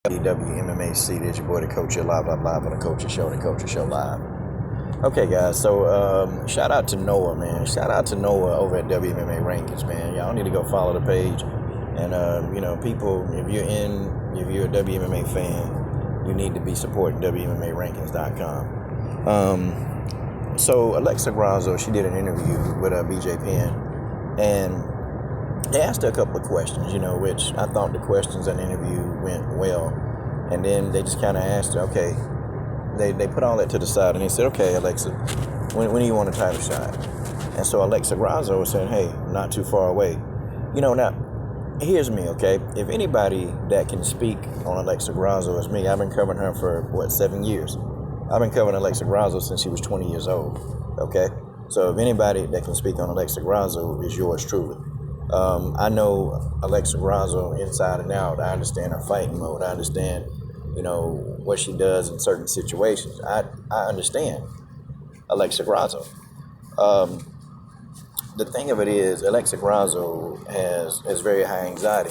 WMMAC, there's your boy, the Coach Live on the Coach Show Live. Okay, guys, so shout out to Noah, man. Shout out to Noah over at WMMA Rankings, man. Y'all need to go follow the page. And, people, if you're a WMMA fan, you need to be supporting WMMARankings.com. So Alexa Grasso, she did an interview with BJ Penn, and they asked her a couple of questions, which I thought the questions in the interview went well. And then they just kind of asked her, okay, they put all that to the side, and they said, okay, Alexa, when do you want a title shot? And so Alexa Grasso was saying, hey, not too far away. Now, here's me, okay? If anybody that can speak on Alexa Grasso is me. I've been covering her for, 7 years? I've been covering Alexa Grasso since she was 20 years old, okay? So if anybody that can speak on Alexa Grasso is yours truly. I know Alexa Grasso inside and out. I understand her fighting mode. I understand, what she does in certain situations. I understand Alexa Grasso. The thing of it is, Alexa Grasso has very high anxiety.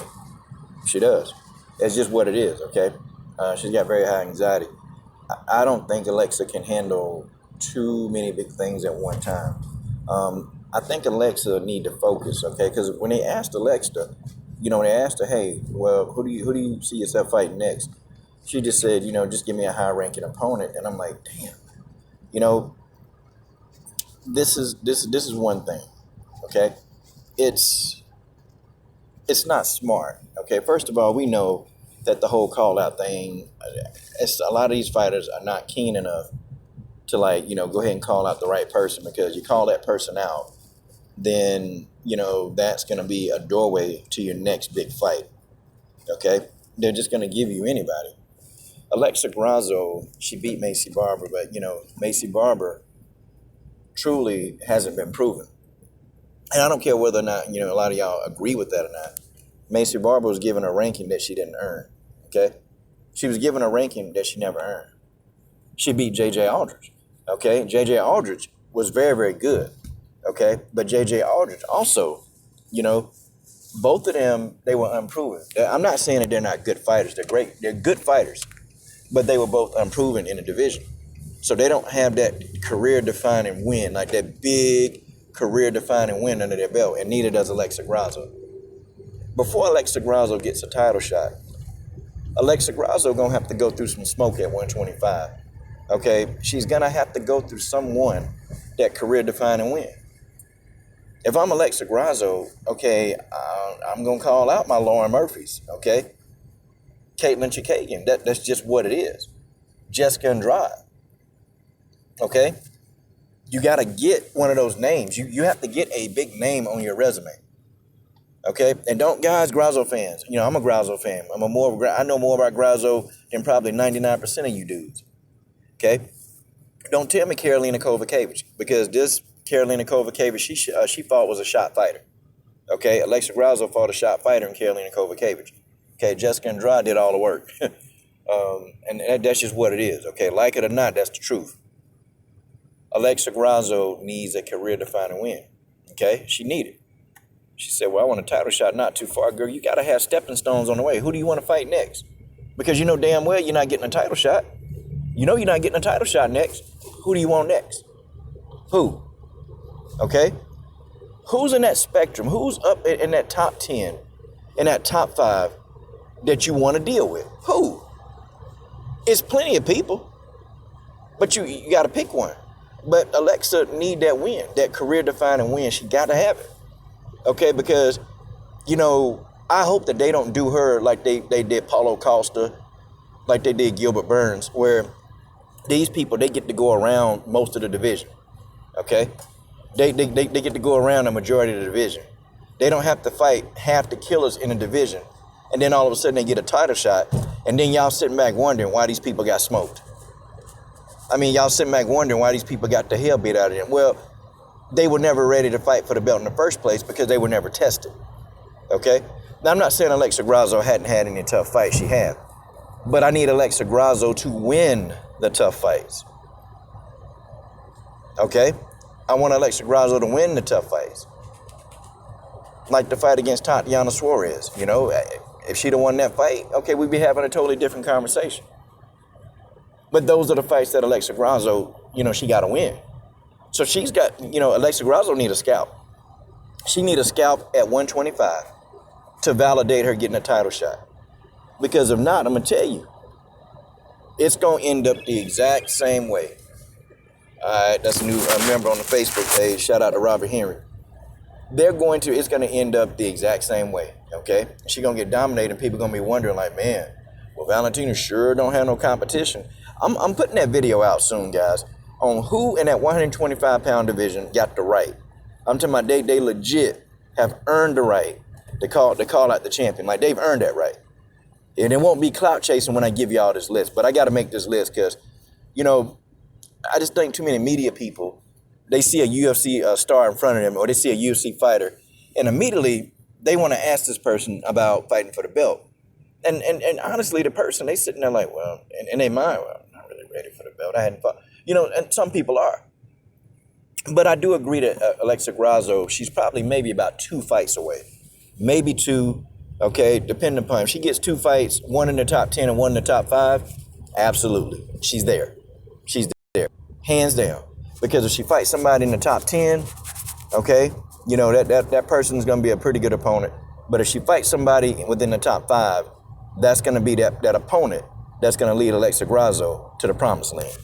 She does. It's just what it is, okay? She's got very high anxiety. I don't think Alexa can handle too many big things at one time. I think Alexa need to focus, okay? Because when they asked Alexa, they asked her, hey, well, who do you see yourself fighting next? She just said, just give me a high-ranking opponent. And I'm like, damn, this is one thing, okay? It's not smart, okay? First of all, we know that the whole call-out thing, a lot of these fighters are not keen enough to, go ahead and call out the right person, because you call that person out, then, that's going to be a doorway to your next big fight, okay? They're just going to give you anybody. Alexa Grasso, she beat Maycee Barber, but, Maycee Barber truly hasn't been proven. And I don't care whether or not, a lot of y'all agree with that or not. Maycee Barber was given a ranking that she didn't earn, okay? She was given a ranking that she never earned. She beat J.J. Aldridge, okay? J.J. Aldridge was very, very good, okay? But J.J. Aldridge also, both of them, they were unproven. I'm not saying that they're not good fighters. They're great. They're good fighters. But they were both unproven in the division. So they don't have that career-defining win, like that big career-defining win under their belt, and neither does Alexa Grasso. Before Alexa Grasso gets a title shot, Alexa Grasso going to have to go through some smoke at 125, okay? She's going to have to go through someone that career-defining win. If I'm Alexa Grasso, okay, I'm going to call out my Lauren Murphys, okay? Caitlin Chikagian, that's just what it is. Jessica Andrade, okay? You got to get one of those names. You have to get a big name on your resume, okay? And don't, guys, Grasso fans, I'm a Grasso fan. I know more about Grasso than probably 99% of you dudes, okay? Don't tell me Karolina Kowalkiewicz, because this Karolina Kowalkiewicz, she fought was a shot fighter, okay? Alexa Grasso fought a shot fighter in Karolina Kowalkiewicz. Okay, Jessica Andrade did all the work. And that's just what it is, okay? Like it or not, that's the truth. Alexa Grasso needs a career-defining win, okay? She needed it. She said, well, I want a title shot not too far. Girl, you got to have stepping stones on the way. Who do you want to fight next? Because you know damn well you're not getting a title shot. You know you're not getting a title shot next. Who do you want next? Who? Okay? Who's in that spectrum? Who's up in that top 10, in that top 5, that you want to deal with? Who? It's plenty of people, but you got to pick one. But Alexa need that win, that career-defining win. She got to have it, okay? Because, I hope that they don't do her like they did Paulo Costa, like they did Gilbert Burns, where these people, they get to go around most of the division, okay? They get to go around the majority of the division. They don't have to fight half the killers in the division, and then all of a sudden they get a title shot, and then y'all sitting back wondering why these people got smoked. I mean, y'all sitting back wondering why these people got the hell beat out of them. Well, they were never ready to fight for the belt in the first place because they were never tested, okay? Now, I'm not saying Alexa Grasso hadn't had any tough fights. She had. But I need Alexa Grasso to win the tough fights, okay? I want Alexa Grasso to win the tough fights. Like the fight against Tatiana Suarez, If she'd have won that fight, okay, we'd be having a totally different conversation. But those are the fights that Alexa Grasso, she got to win. So she's got, Alexa Grasso need a scalp. She need a scalp at 125 to validate her getting a title shot. Because if not, I'm going to tell you, it's going to end up the exact same way. All right, that's a new member on the Facebook page. Shout out to Robert Henry. It's going to end up the exact same way, okay? She's going to get dominated, and people going to be wondering, like, man, well, Valentina sure don't have no competition. I'm putting that video out soon, guys, on who in that 125-pound division got the right. I'm talking about they legit have earned the right to call out the champion. Like, they've earned that right. And it won't be clout chasing when I give y'all this list, but I got to make this list because, I just think too many media people, they see a UFC star in front of them, or they see a UFC fighter, and immediately they want to ask this person about fighting for the belt. And honestly, the person, they sitting there like, well, in their mind, well, I'm not really ready for the belt. I hadn't fought. And some people are. But I do agree that Alexa Grasso, she's probably maybe about 2 fights away. Maybe 2, okay, depending upon if she gets 2 fights, one in the top 10 and one in the top 5, absolutely. She's there. She's there. Hands down. Because if she fights somebody in the top 10, okay, that person's going to be a pretty good opponent. But if she fights somebody within the top 5, that's going to be that opponent that's going to lead Alexa Grasso to the promised land.